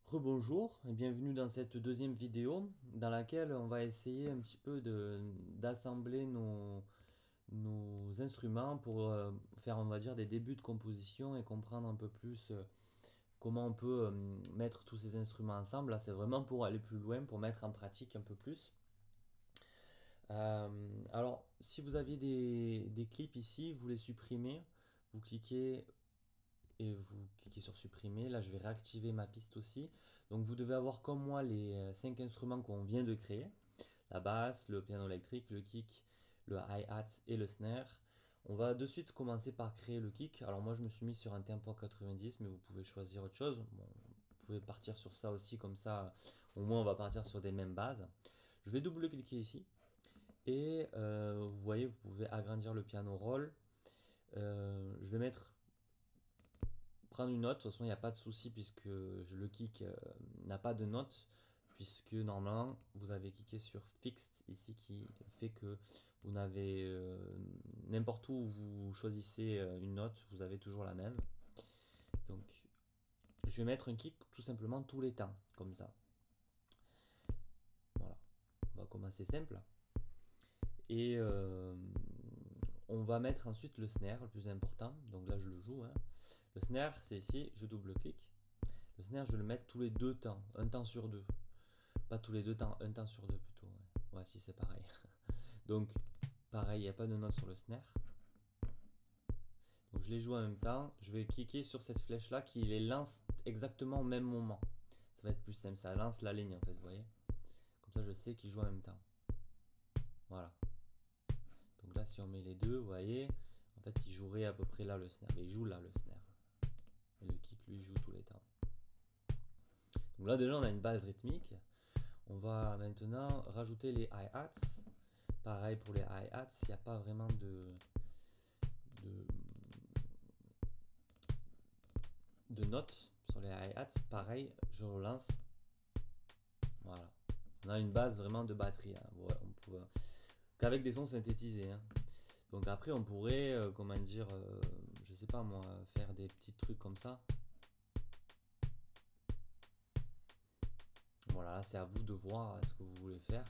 Rebonjour et bienvenue dans cette deuxième vidéo dans laquelle on va essayer un petit peu d'assembler nos instruments pour faire, on va dire, des débuts de composition et comprendre un peu plus comment on peut mettre tous ces instruments ensemble. Là, c'est vraiment pour aller plus loin, pour mettre en pratique un peu plus. Alors, si vous aviez des clips ici, vous les supprimez, vous cliquez et vous cliquez sur supprimer. Là, je vais réactiver ma piste aussi. Donc, vous devez avoir comme moi les 5 instruments qu'on vient de créer. La basse, le piano électrique, le kick, le hi-hat et le snare. On va de suite commencer par créer le kick. Alors moi, je me suis mis sur un tempo 90, mais vous pouvez choisir autre chose. Bon, vous pouvez partir sur ça aussi, comme ça, au moins, on va partir sur des mêmes bases. Je vais double-cliquer ici. Et vous voyez, vous pouvez agrandir le piano roll. Je vais prendre une note. De toute façon, il n'y a pas de souci puisque le kick n'a pas de note. Puisque normalement, vous avez cliqué sur Fixed ici qui fait que vous n'avez n'importe où vous choisissez une note, vous avez toujours la même. Donc, je vais mettre un kick tout simplement tous les temps, comme ça. Voilà, on va commencer simple. Et on va mettre ensuite le snare, le plus important. Donc là, je le joue. Le snare, c'est ici, je double-clique. Le snare, je vais le mettre tous les deux temps, un temps sur deux. Pas tous les deux temps, un temps sur deux plutôt. Ouais, si c'est pareil. Donc, pareil, il n'y a pas de note sur le snare. Donc, je les joue en même temps. Je vais cliquer sur cette flèche-là qui les lance exactement au même moment. Ça va être plus simple. Ça lance la ligne en fait, vous voyez. Comme ça, je sais qu'ils jouent en même temps. Voilà. Donc là, si on met les deux, vous voyez, en fait, il jouerait à peu près là le snare. Mais il joue là le snare. Et le kick, lui, joue tous les temps. Donc là, déjà, on a une base rythmique. On va maintenant rajouter les hi-hats. Pareil pour les hi-hats, il n'y a pas vraiment de notes sur les hi-hats. Pareil, je relance. Voilà. On a une base vraiment de batterie. Ouais, on peut, qu'avec des sons synthétisés. Donc après, on pourrait, comment dire, je sais pas moi, faire des petits trucs comme ça. Voilà, là c'est à vous de voir ce que vous voulez faire.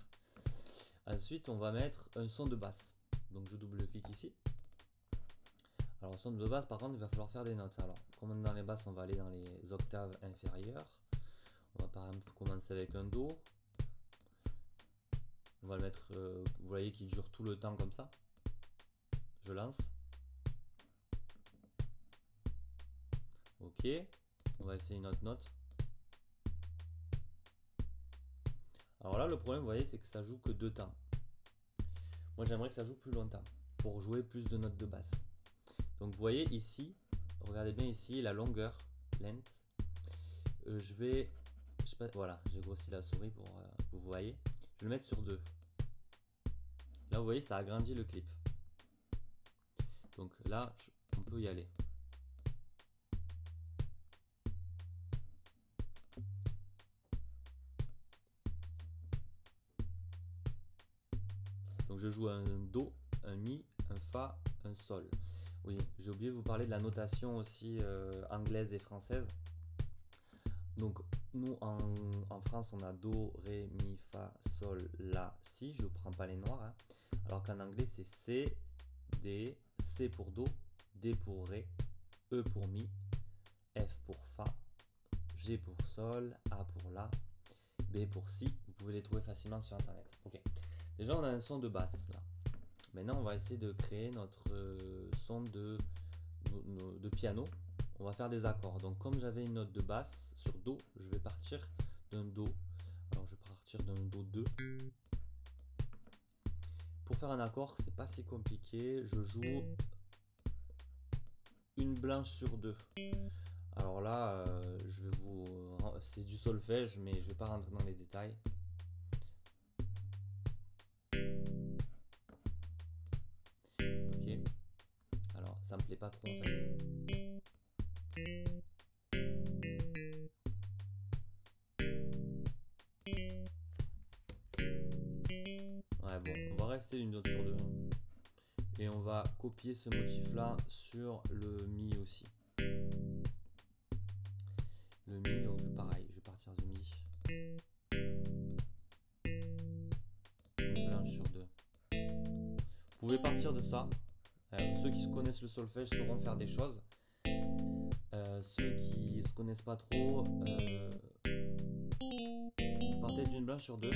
Ensuite, on va mettre un son de basse. Donc je double-clique ici. Alors, son de basse, par contre, il va falloir faire des notes. Alors, comme dans les basses, on va aller dans les octaves inférieures. On va par exemple commencer avec un Do. On va le mettre, vous voyez qu'il dure tout le temps comme ça. Je lance. Ok. On va essayer une autre note. Alors là, le problème, vous voyez, c'est que ça joue que deux temps. Moi, j'aimerais que ça joue plus longtemps pour jouer plus de notes de basse. Donc, vous voyez ici, regardez bien ici, la longueur, length. Je vais, je sais pas, voilà, j'ai grossi la souris pour que vous voyez. Je vais le mettre sur 2. Là, vous voyez, ça agrandit le clip. Donc là, on peut y aller. Donc je joue un Do, un Mi, un Fa, un Sol. Oui, j'ai oublié de vous parler de la notation aussi anglaise et française. Donc nous en France on a Do, Ré, Mi, Fa, Sol, La, Si. Je ne prends pas les noirs. Alors qu'en anglais c'est C, D, C pour Do, D pour Ré, E pour Mi, F pour Fa, G pour Sol, A pour La, B pour Si. Vous pouvez les trouver facilement sur internet. Ok. Déjà on a un son de basse là. Maintenant on va essayer de créer notre son de piano. On va faire des accords. Donc comme j'avais une note de basse sur Do, je vais partir d'un Do. Alors je vais partir d'un Do 2. Pour faire un accord, c'est pas si compliqué. Je joue une blanche sur deux. Alors là, je vais vous, c'est du solfège, mais je vais pas rentrer dans les détails. Ok. Alors ça me plaît pas trop en fait. Ouais bon, on va rester une note sur deux. Et on va copier ce motif là sur le Mi aussi. Le Mi, donc pareil, je vais partir pouvez partir de ça. Ceux qui connaissent le solfège sauront faire des choses. Ceux qui se connaissent pas trop, partez d'une blanche sur deux.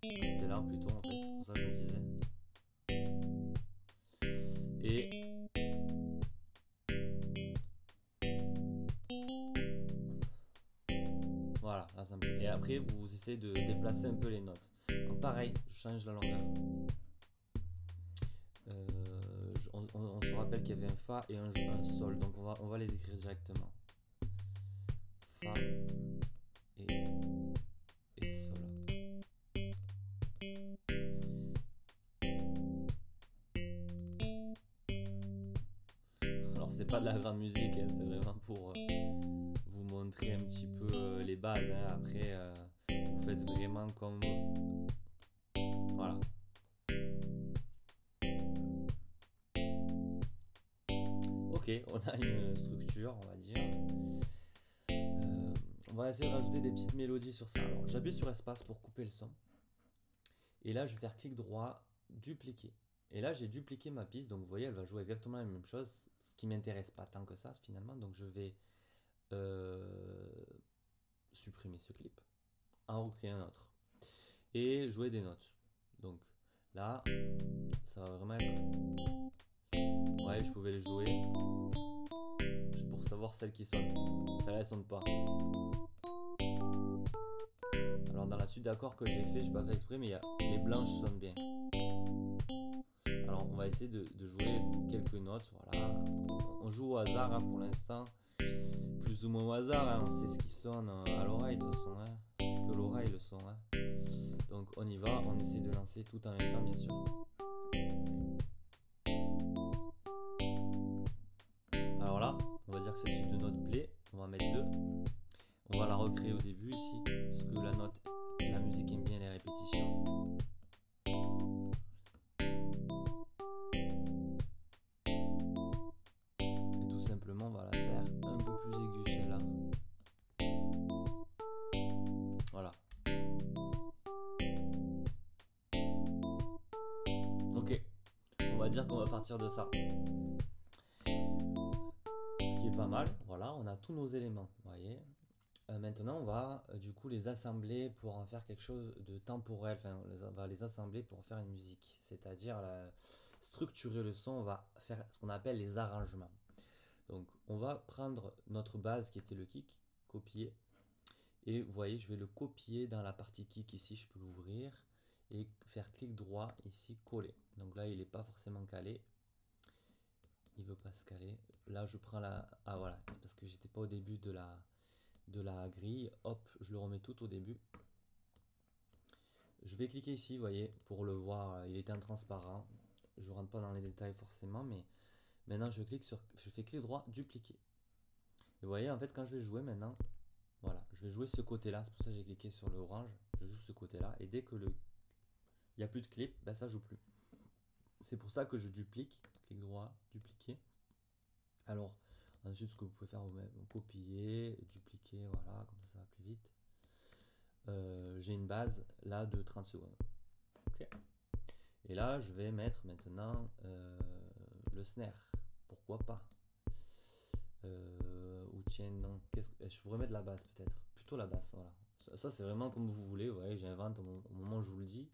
C'était là plutôt en fait, c'est pour ça que je me disais. Et voilà, là, et après vous essayez de déplacer un peu les notes. Donc pareil, je change la longueur. On se rappelle qu'il y avait un Fa et un Sol, donc on va les écrire directement. Fa et Sol. Alors c'est pas de la grande musique, hein, c'est vraiment pour vous montrer un petit peu les bases. Hein. Après, vous faites vraiment comme... Voilà. Ok, on a une structure, on va dire. On va essayer de rajouter des petites mélodies sur ça. Alors j'appuie sur espace pour couper le son. Et là je vais faire clic droit, dupliquer. Et là j'ai dupliqué ma piste, donc vous voyez elle va jouer exactement la même chose, ce qui m'intéresse pas tant que ça finalement. Donc je vais supprimer ce clip, en recréer un autre. Et jouer des notes. Donc là, ça va vraiment être... Ouais, je pouvais les jouer pour savoir celles qui sonnent. Celles-là, elles sonnent pas. Alors dans la suite d'accords que j'ai fait, je n'ai pas fait exprès, mais les blanches sonnent bien. Alors on va essayer de jouer quelques notes. Voilà. On joue au hasard hein, pour l'instant. Plus ou moins au hasard, hein. On sait ce qui sonne à l'oreille de toute façon. Hein. C'est que l'oreille le son. Hein. Donc on y va, on essaie de lancer tout en même temps bien sûr. Alors là, on va dire que cette suite de notes plaît. On va mettre 2. On va la recréer au début ici, parce que la musique aime bien les répétitions. Et tout simplement, on va la faire un peu plus aiguë celle-là. Voilà. Ok. On va dire qu'on va partir de ça. Ce qui est pas mal. Voilà, on a tous nos éléments. Vous voyez. Maintenant, on va du coup les assembler pour en faire quelque chose de temporel. Enfin, on va les assembler pour faire une musique. C'est-à-dire structurer le son. On va faire ce qu'on appelle les arrangements. Donc, on va prendre notre base qui était le kick, copier. Et vous voyez, je vais le copier dans la partie kick ici. Je peux l'ouvrir et faire clic droit ici, coller. Donc là, il n'est pas forcément calé. Il veut pas se caler. Là, je prends la... Ah voilà, c'est parce que j'étais pas au début de la grille. Hop, je le remets tout au début. Je vais cliquer ici, vous voyez, pour le voir. Il était en transparent. Je rentre pas dans les détails forcément, mais maintenant je fais clic droit, dupliquer. Et vous voyez, en fait, quand je vais jouer maintenant, voilà, je vais jouer ce côté-là. C'est pour ça que j'ai cliqué sur le orange. Je joue ce côté-là. Et dès que il n'y a plus de clip, ben ça joue plus. C'est pour ça que je duplique. Clic droit, dupliquer. Alors, ensuite, ce que vous pouvez faire vous-même, copier, dupliquer, voilà, comme ça va plus vite. J'ai une base là de 30 secondes. Ok. Et là, je vais mettre maintenant le snare. Pourquoi pas ou tiens, non. Je pourrais mettre la basse peut-être. Plutôt la basse, voilà. Ça c'est vraiment comme vous voulez. Vous voyez, j'invente au moment où je vous le dis.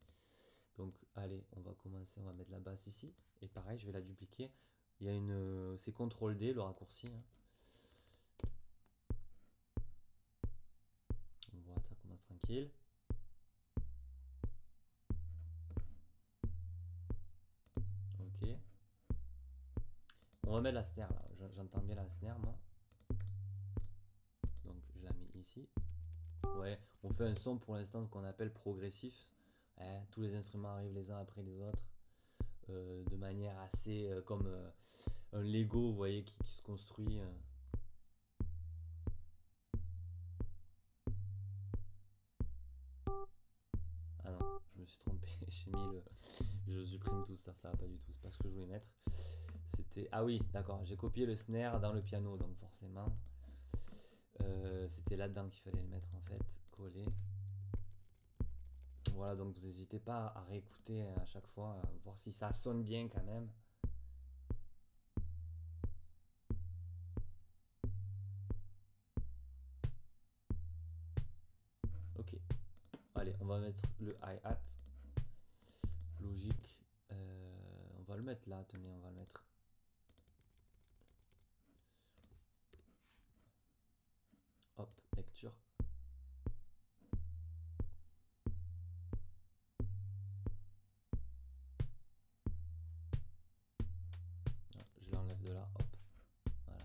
Donc, allez, on va commencer. On va mettre la basse ici. Et pareil, je vais la dupliquer. Il y a c'est CTRL D, le raccourci. Hein. On voit, ça commence tranquille. Ok. On va mettre la snare là. J'entends bien la snare, moi. Donc, je la mets ici. Ouais, on fait un son pour l'instant qu'on appelle progressif. Tous les instruments arrivent les uns après les autres. De manière assez comme un Lego, vous voyez, qui se construit. Ah non, je me suis trompé. J'ai mis le. Je supprime tout ça, ça va pas du tout. C'est pas ce que je voulais mettre. C'était. Ah oui, d'accord. J'ai copié le snare dans le piano, donc forcément. C'était là-dedans qu'il fallait le mettre en fait, coller. Voilà, donc vous n'hésitez pas à réécouter à chaque fois, voir si ça sonne bien quand même. Ok, allez, on va mettre le hi-hat. Logique. On va le mettre là, tenez, on va le mettre. Hop, lecture. Je l'enlève de là, hop. Voilà.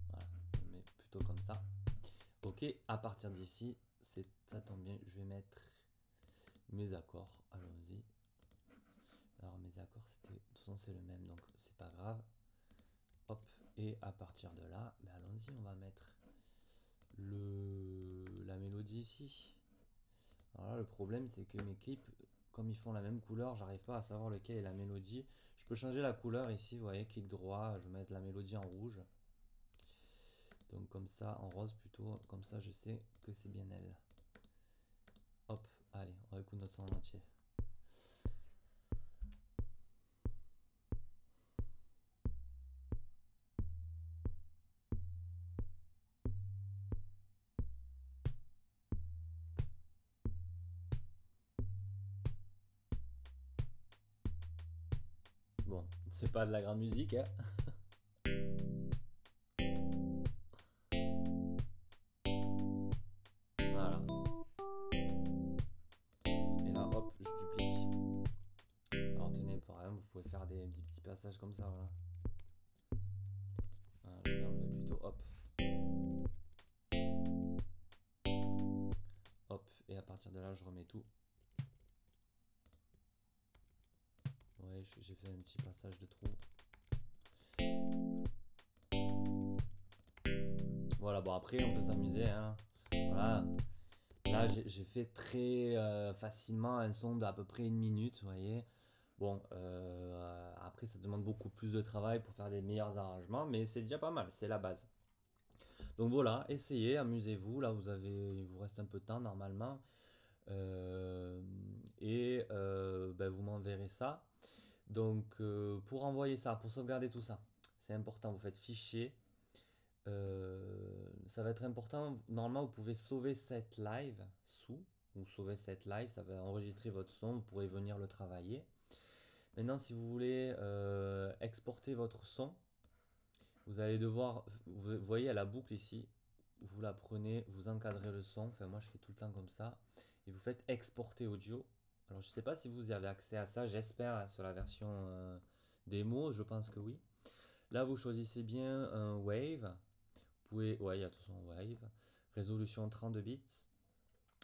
Voilà, je mets plutôt comme ça. Ok, à partir d'ici, ça tombe bien, je vais mettre mes accords. Allons-y. Alors mes accords, de toute façon c'est le même, donc c'est pas grave. Hop, et à partir de là, allons-y, on va mettre la mélodie ici. Alors là, le problème c'est que mes clips, comme ils font la même couleur, j'arrive pas à savoir lequel est la mélodie. Je peux changer la couleur ici, vous voyez, clic droit, je vais mettre la mélodie en rouge. Donc comme ça, en rose plutôt, comme ça je sais que c'est bien elle. Hop, allez, on écoute notre son en entier. Bon, c'est pas de la grande musique, hein. Voilà. Et là, hop, je duplique. Alors tenez, par exemple, vous pouvez faire des petits passages comme ça, voilà. Voilà, je vais enlever plutôt, hop. Hop, et à partir de là, je remets tout. Ouais, j'ai fait un petit passage de trou. Voilà, bon après, on peut s'amuser, hein. Voilà. Là, j'ai fait très facilement un son d'à peu près 1 minute, vous voyez. Bon, après, ça demande beaucoup plus de travail pour faire des meilleurs arrangements, mais c'est déjà pas mal, c'est la base. Donc voilà, essayez, amusez-vous. Là, il vous reste un peu de temps normalement. Euh, et vous m'enverrez ça. Donc, pour envoyer ça, pour sauvegarder tout ça, c'est important. Vous faites fichier. Ça va être important. Normalement, vous pouvez sauver cette live sous ou sauver cette live. Ça va enregistrer votre son. Vous pourrez venir le travailler. Maintenant, si vous voulez exporter votre son, vous allez devoir, vous voyez à la boucle ici, vous la prenez, vous encadrez le son, enfin moi je fais tout le temps comme ça, et vous faites exporter audio. Alors je sais pas si vous y avez accès à ça, j'espère sur la version démo, je pense que oui. Là vous choisissez bien un wave, vous pouvez, ouais il y a tout son wave, résolution 32 bits.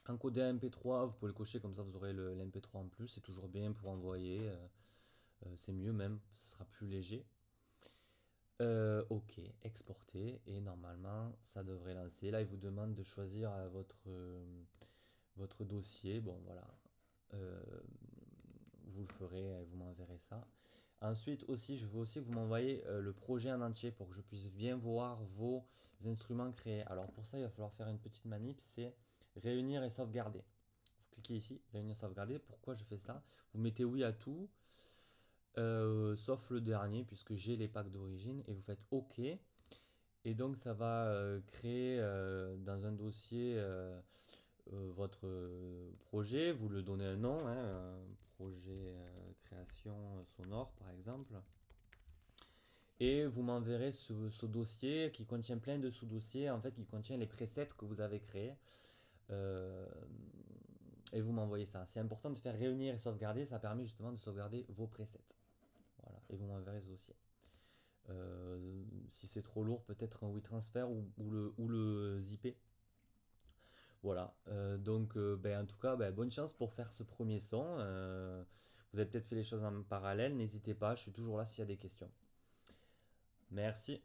Encoder MP3, vous pouvez le cocher comme ça vous aurez l'MP3 en plus, c'est toujours bien pour envoyer, c'est mieux même, ce sera plus léger. Ok, exporter et normalement ça devrait lancer. Là, il vous demande de choisir votre dossier. Bon, voilà. Euh, vous le ferez, vous m'enverrez ça. Ensuite aussi, je veux aussi que vous m'envoyez le projet en entier pour que je puisse bien voir vos instruments créés. Alors pour ça, il va falloir faire une petite manip, c'est réunir et sauvegarder. Vous cliquez ici, réunir, sauvegarder. Pourquoi je fais ça? Vous mettez oui à tout, sauf le dernier puisque j'ai les packs d'origine et vous faites OK. Et donc ça va créer dans un dossier votre projet, vous le donnez un nom, hein, projet création sonore par exemple. Et vous m'enverrez ce dossier qui contient plein de sous-dossiers, en fait qui contient les presets que vous avez créés. Euh, et vous m'envoyez ça. C'est important de faire réunir et sauvegarder, ça permet justement de sauvegarder vos presets. Voilà, et vous m'enverrez ce dossier. Si c'est trop lourd, peut-être un WeTransfer ou le zipper. Voilà, en tout cas, bonne chance pour faire ce premier son. Vous avez peut-être fait les choses en parallèle, n'hésitez pas, je suis toujours là s'il y a des questions. Merci.